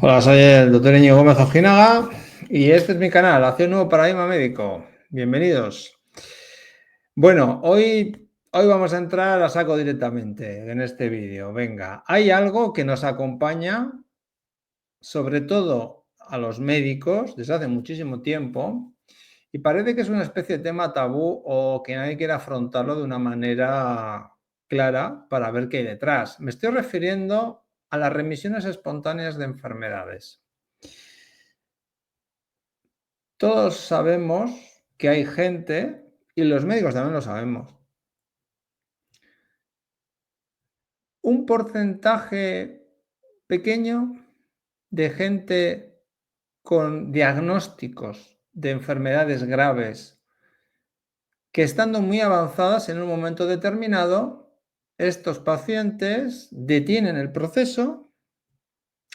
Hola, soy el doctor Íñigo Gómez Ojinaga y este es mi canal, Hacia un nuevo paradigma médico. Bienvenidos. Bueno, hoy vamos a entrar a saco directamente en este vídeo. Venga, hay algo que nos acompaña, sobre todo a los médicos, desde hace muchísimo tiempo, y parece que es una especie de tema tabú o que nadie quiere afrontarlo de una manera clara para ver qué hay detrás. Me estoy refiriendo a las remisiones espontáneas de enfermedades. Todos sabemos que hay gente, y los médicos también lo sabemos, un porcentaje pequeño de gente con diagnósticos de enfermedades graves que, estando muy avanzadas en un momento determinado, estos pacientes detienen el proceso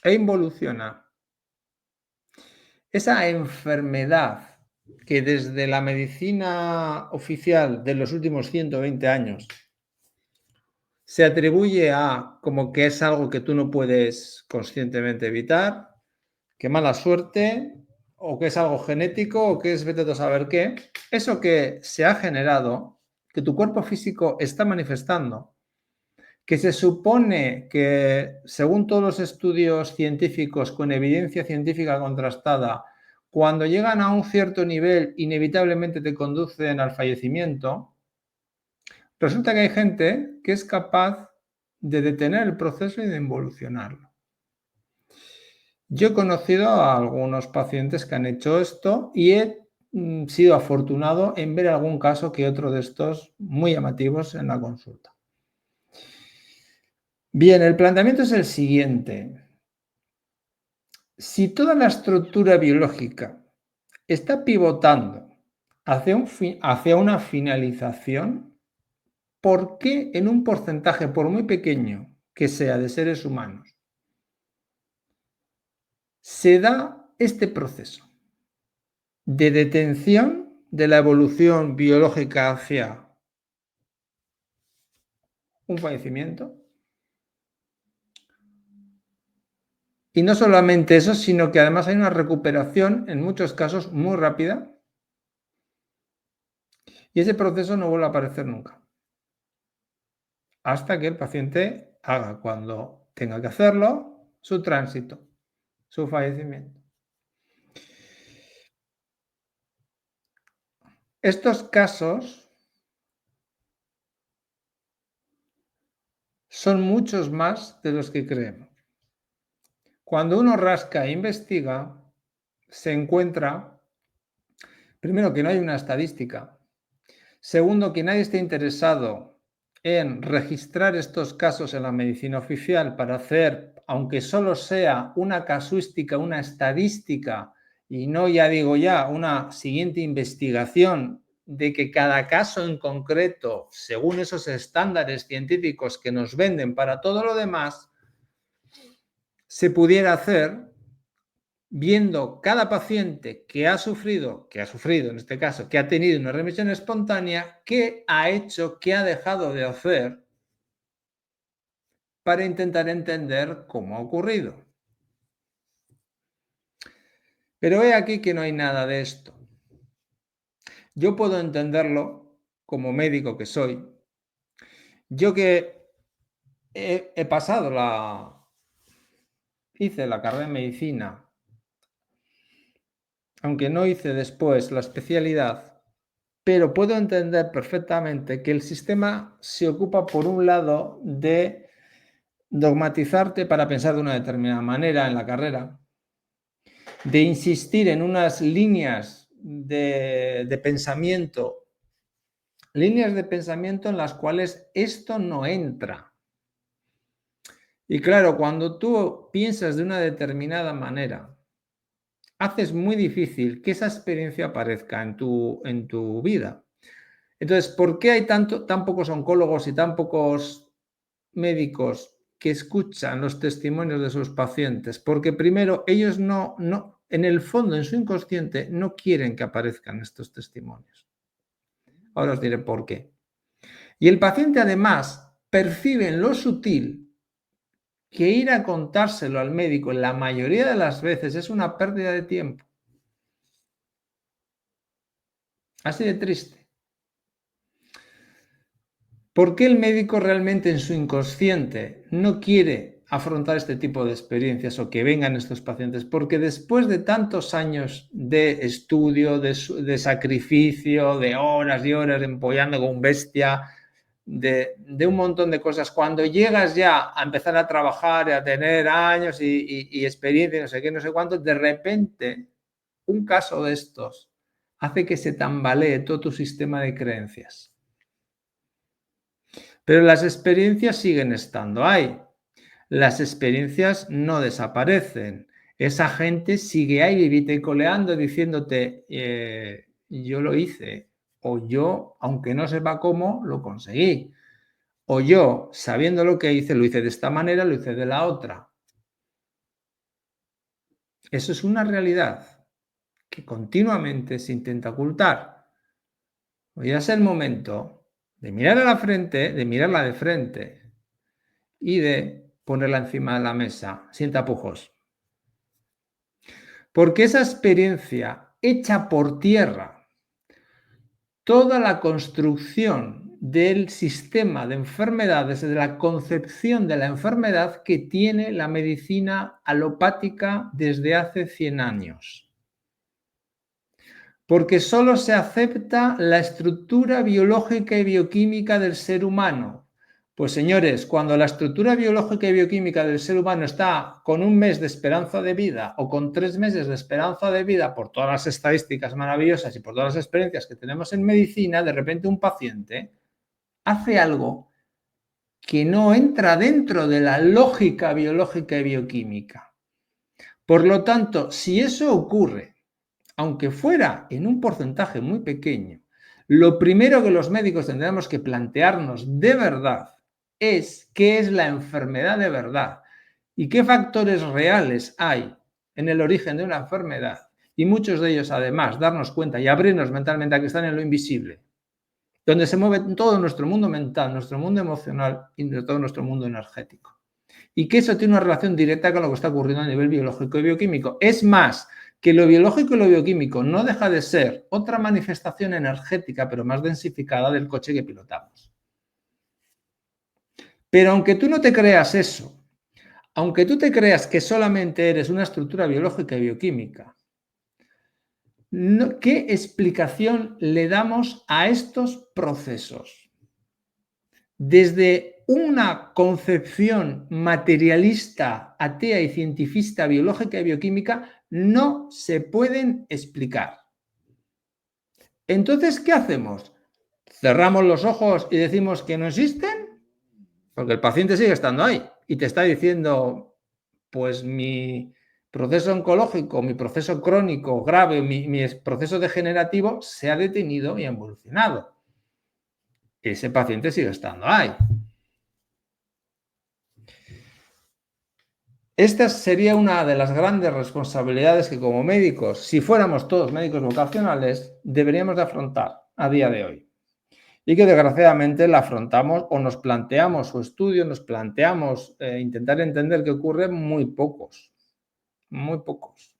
e involuciona. Esa enfermedad que desde la medicina oficial de los últimos 120 años se atribuye a como que es algo que tú no puedes conscientemente evitar, que mala suerte, o que es algo genético, o que es vete a saber qué. Eso que se ha generado, que tu cuerpo físico está manifestando, que se supone que, según todos los estudios científicos con evidencia científica contrastada, cuando llegan a un cierto nivel inevitablemente te conducen al fallecimiento. Resulta que hay gente que es capaz de detener el proceso y de involucionarlo. Yo he conocido a algunos pacientes que han hecho esto y he sido afortunado en ver algún caso que otro de estos muy llamativos en la consulta. Bien, el planteamiento es el siguiente. Si toda la estructura biológica está pivotando hacia una finalización, ¿por qué en un porcentaje, por muy pequeño que sea, de seres humanos, se da este proceso de detención de la evolución biológica hacia un fallecimiento? Y no solamente eso, sino que además hay una recuperación, en muchos casos, muy rápida, y ese proceso no vuelve a aparecer nunca, hasta que el paciente haga, cuando tenga que hacerlo, su tránsito, su fallecimiento. Estos casos son muchos más de los que creemos. Cuando uno rasca e investiga, se encuentra, primero, que no hay una estadística. Segundo, que nadie esté interesado en registrar estos casos en la medicina oficial para hacer, aunque solo sea una casuística, una estadística, y no, ya digo ya, una siguiente investigación de que cada caso en concreto, según esos estándares científicos que nos venden para todo lo demás, se pudiera hacer viendo cada paciente que ha sufrido en este caso, que ha tenido una remisión espontánea, qué ha hecho, qué ha dejado de hacer para intentar entender cómo ha ocurrido. Pero he aquí que no hay nada de esto. Yo puedo entenderlo como médico que soy. Yo que he pasado hice la carrera de medicina, aunque no hice después la especialidad, pero puedo entender perfectamente que el sistema se ocupa, por un lado, de dogmatizarte para pensar de una determinada manera en la carrera, de insistir en unas líneas de pensamiento, en las cuales esto no entra. Y claro, cuando tú piensas de una determinada manera, haces muy difícil que esa experiencia aparezca en tu vida. Entonces, ¿por qué hay tan pocos oncólogos y tan pocos médicos que escuchan los testimonios de sus pacientes? Porque primero, ellos no, en el fondo, en su inconsciente, no quieren que aparezcan estos testimonios. Ahora os diré por qué. Y el paciente, además, percibe en lo sutil que ir a contárselo al médico en la mayoría de las veces es una pérdida de tiempo. Así de triste. ¿Por qué el médico realmente en su inconsciente no quiere afrontar este tipo de experiencias o que vengan estos pacientes? Porque después de tantos años de estudio, de sacrificio, de horas y horas empollando como un bestia, de un montón de cosas, cuando llegas ya a empezar a trabajar y a tener años y experiencia y no sé qué, no sé cuánto, de repente un caso de estos hace que se tambalee todo tu sistema de creencias. Pero las experiencias siguen estando ahí. Las experiencias no desaparecen. Esa gente sigue ahí vivita y coleando diciéndote, yo lo hice, o yo, aunque no sepa cómo, lo conseguí. O yo, sabiendo lo que hice, lo hice de esta manera, lo hice de la otra. Eso es una realidad que continuamente se intenta ocultar. Hoy es el momento de mirar a la frente, de mirarla de frente y de ponerla encima de la mesa, sin tapujos. Porque esa experiencia hecha por tierra, toda la construcción del sistema de enfermedades, de la concepción de la enfermedad que tiene la medicina alopática desde hace 100 años. Porque solo se acepta la estructura biológica y bioquímica del ser humano. Pues señores, cuando la estructura biológica y bioquímica del ser humano está con 1 mes de esperanza de vida o con 3 meses de esperanza de vida por todas las estadísticas maravillosas y por todas las experiencias que tenemos en medicina, de repente un paciente hace algo que no entra dentro de la lógica biológica y bioquímica. Por lo tanto, si eso ocurre, aunque fuera en un porcentaje muy pequeño, lo primero que los médicos tendremos que plantearnos de verdad es qué es la enfermedad de verdad y qué factores reales hay en el origen de una enfermedad, y muchos de ellos además darnos cuenta y abrirnos mentalmente a que están en lo invisible, donde se mueve todo nuestro mundo mental, nuestro mundo emocional y todo nuestro mundo energético. Y que eso tiene una relación directa con lo que está ocurriendo a nivel biológico y bioquímico. Es más, que lo biológico y lo bioquímico no deja de ser otra manifestación energética, pero más densificada del coche que pilotamos. Pero aunque tú no te creas eso, aunque tú te creas que solamente eres una estructura biológica y bioquímica, ¿qué explicación le damos a estos procesos? Desde una concepción materialista, atea y cientifista biológica y bioquímica, no se pueden explicar. Entonces, ¿qué hacemos? ¿Cerramos los ojos y decimos que no existen? Porque el paciente sigue estando ahí y te está diciendo, pues mi proceso oncológico, mi proceso crónico grave, mi proceso degenerativo se ha detenido y ha evolucionado. Ese paciente sigue estando ahí. Esta sería una de las grandes responsabilidades que como médicos, si fuéramos todos médicos vocacionales, deberíamos de afrontar a día de hoy. Y que desgraciadamente la afrontamos o nos planteamos su estudio, nos planteamos intentar entender qué ocurre muy pocos. Muy pocos.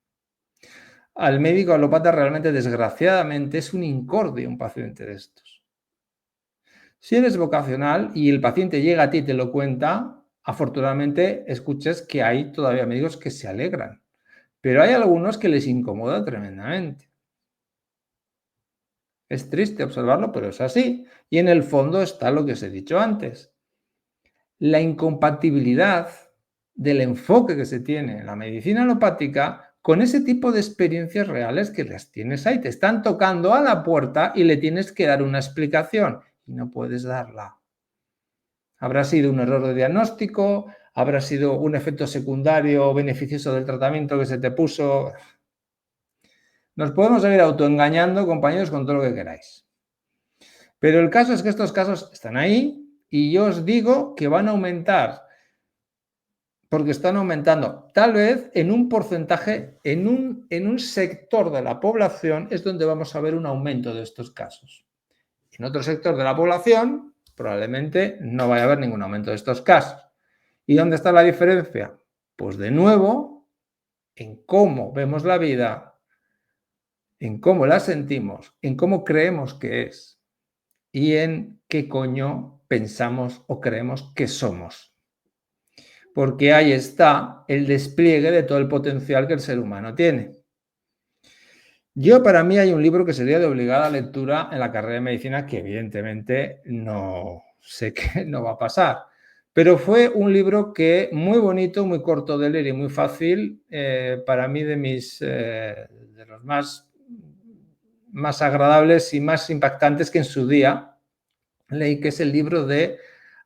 Al médico alópata realmente, desgraciadamente, es un incordio un paciente de estos. Si eres vocacional y el paciente llega a ti y te lo cuenta, afortunadamente escuches que hay todavía médicos que se alegran, pero hay algunos que les incomoda tremendamente. Es triste observarlo, pero es así. Y en el fondo está lo que os he dicho antes. La incompatibilidad del enfoque que se tiene en la medicina alopática con ese tipo de experiencias reales que las tienes ahí. Te están tocando a la puerta y le tienes que dar una explicación y no puedes darla. Habrá sido un error de diagnóstico, habrá sido un efecto secundario beneficioso del tratamiento que se te puso. Nos podemos seguir autoengañando, compañeros, con todo lo que queráis. Pero el caso es que estos casos están ahí y yo os digo que van a aumentar, porque están aumentando. Tal vez en un porcentaje, en un sector de la población es donde vamos a ver un aumento de estos casos. En otro sector de la población probablemente no vaya a haber ningún aumento de estos casos. ¿Y dónde está la diferencia? Pues de nuevo, en cómo vemos la vida, en cómo la sentimos, en cómo creemos que es y en qué coño pensamos o creemos que somos. Porque ahí está el despliegue de todo el potencial que el ser humano tiene. Para mí hay un libro que sería de obligada lectura en la carrera de medicina que evidentemente no sé qué no va a pasar. Pero fue un libro que muy bonito, muy corto de leer y muy fácil, para mí de los más agradables y más impactantes que en su día leí, que es el libro de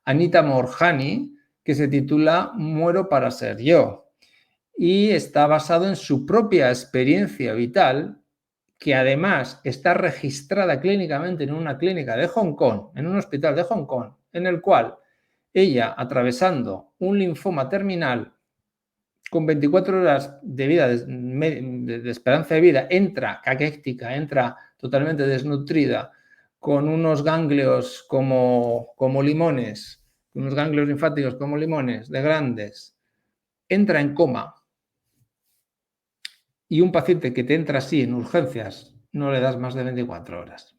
Anita Moorjani, que se titula Muero para ser yo. Y está basado en su propia experiencia vital, que además está registrada clínicamente en una clínica de Hong Kong, en un hospital de Hong Kong, en el cual ella, atravesando un linfoma terminal con 24 horas de vida, de esperanza de vida, entra caquéctica, entra totalmente desnutrida, con unos ganglios como limones, unos ganglios linfáticos como limones, de grandes, entra en coma. Y un paciente que te entra así en urgencias, no le das más de 24 horas.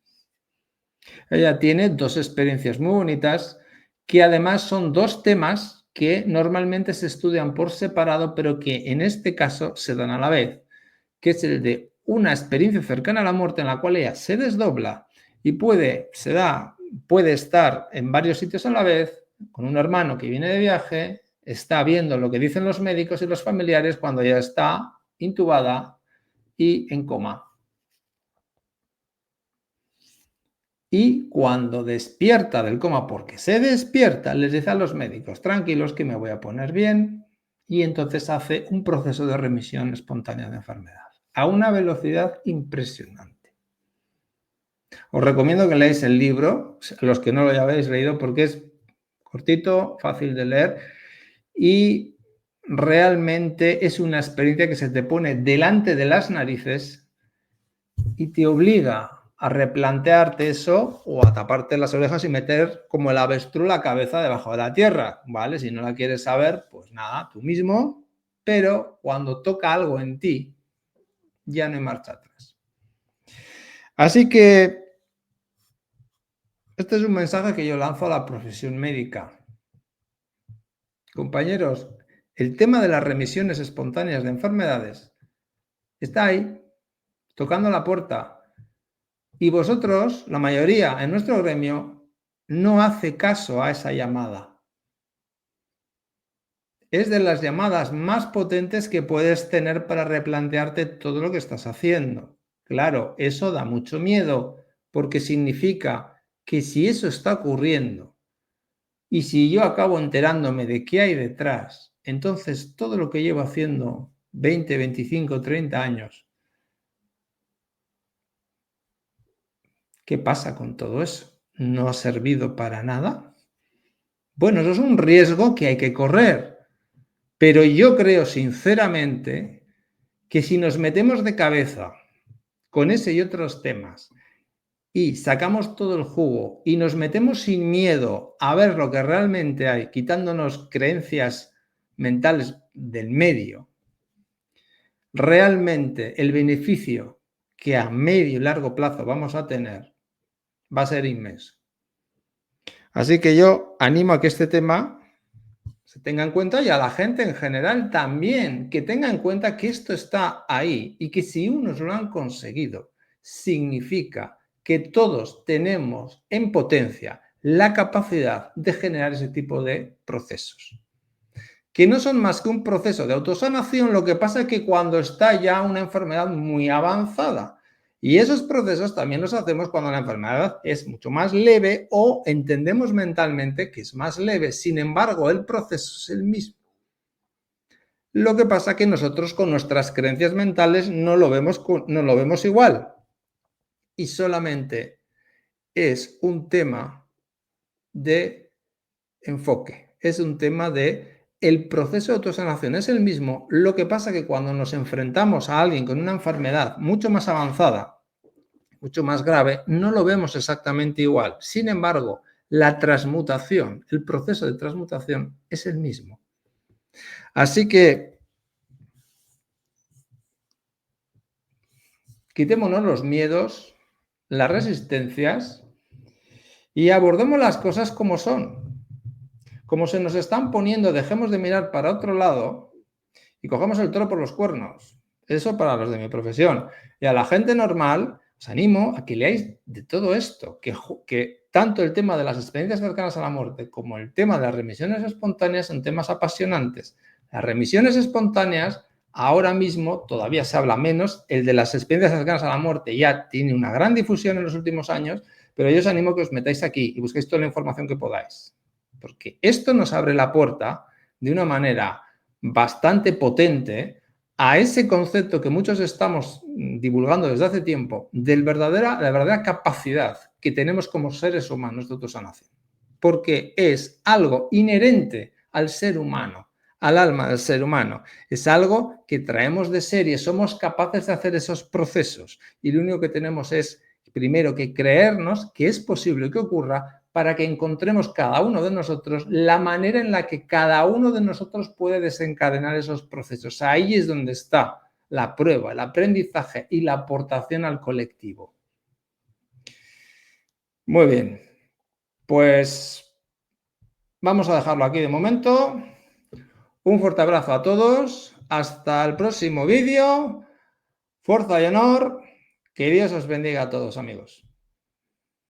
Ella tiene dos experiencias muy bonitas, que además son dos temas que normalmente se estudian por separado, pero que en este caso se dan a la vez, que es el de una experiencia cercana a la muerte en la cual ella se desdobla y puede estar en varios sitios a la vez, con un hermano que viene de viaje, está viendo lo que dicen los médicos y los familiares cuando ella está intubada y en coma. Y cuando despierta del coma, porque se despierta, les dice a los médicos, tranquilos que me voy a poner bien, y entonces hace un proceso de remisión espontánea de enfermedad a una velocidad impresionante. Os recomiendo que leáis el libro, los que no lo hayáis leído, porque es cortito, fácil de leer y realmente es una experiencia que se te pone delante de las narices y te obliga a replantearte eso o a taparte las orejas y meter como el avestruz la cabeza debajo de la tierra, ¿vale? Si no la quieres saber, pues nada, tú mismo, pero cuando toca algo en ti, ya no hay marcha atrás. Así que este es un mensaje que yo lanzo a la profesión médica. Compañeros, el tema de las remisiones espontáneas de enfermedades está ahí, tocando la puerta. Y vosotros, la mayoría en nuestro gremio, no hace caso a esa llamada. Es de las llamadas más potentes que puedes tener para replantearte todo lo que estás haciendo. Claro, eso da mucho miedo, porque significa que si eso está ocurriendo y si yo acabo enterándome de qué hay detrás, entonces todo lo que llevo haciendo 20, 25, 30 años, ¿qué pasa con todo eso? ¿No ha servido para nada? Bueno, eso es un riesgo que hay que correr, pero yo creo sinceramente que si nos metemos de cabeza con ese y otros temas y sacamos todo el jugo y nos metemos sin miedo a ver lo que realmente hay, quitándonos creencias mentales del medio, realmente el beneficio que a medio y largo plazo vamos a tener va a ser inmenso. Así que yo animo a que este tema se tenga en cuenta y a la gente en general también, que tenga en cuenta que esto está ahí y que si unos lo han conseguido, significa que todos tenemos en potencia la capacidad de generar ese tipo de procesos. Que no son más que un proceso de autosanación, lo que pasa es que cuando está ya una enfermedad muy avanzada. Y esos procesos también los hacemos cuando la enfermedad es mucho más leve o entendemos mentalmente que es más leve. Sin embargo, el proceso es el mismo. Lo que pasa es que nosotros con nuestras creencias mentales no lo vemos igual. Y solamente es un tema de enfoque. Es un tema de el proceso de autosanación es el mismo, lo que pasa que cuando nos enfrentamos a alguien con una enfermedad mucho más avanzada, mucho más grave, no lo vemos exactamente igual. Sin embargo, la transmutación, el proceso de transmutación es el mismo. Así que quitémonos los miedos, las resistencias y abordemos las cosas como son. Como se nos están poniendo, dejemos de mirar para otro lado y cogemos el toro por los cuernos. Eso para los de mi profesión. Y a la gente normal, os animo a que leáis de todo esto, que tanto el tema de las experiencias cercanas a la muerte como el tema de las remisiones espontáneas son temas apasionantes. Las remisiones espontáneas, ahora mismo todavía se habla menos, el de las experiencias cercanas a la muerte ya tiene una gran difusión en los últimos años, pero yo os animo a que os metáis aquí y busquéis toda la información que podáis. Porque esto nos abre la puerta de una manera bastante potente a ese concepto que muchos estamos divulgando desde hace tiempo de la verdadera capacidad que tenemos como seres humanos de autosanación. Porque es algo inherente al ser humano, al alma del ser humano. Es algo que traemos de serie, somos capaces de hacer esos procesos y lo único que tenemos es primero que creernos que es posible que ocurra para que encontremos cada uno de nosotros la manera en la que cada uno de nosotros puede desencadenar esos procesos. Ahí es donde está la prueba, el aprendizaje y la aportación al colectivo. Muy bien, pues vamos a dejarlo aquí de momento. Un fuerte abrazo a todos. Hasta el próximo vídeo. Fuerza y honor. Que Dios os bendiga a todos, amigos.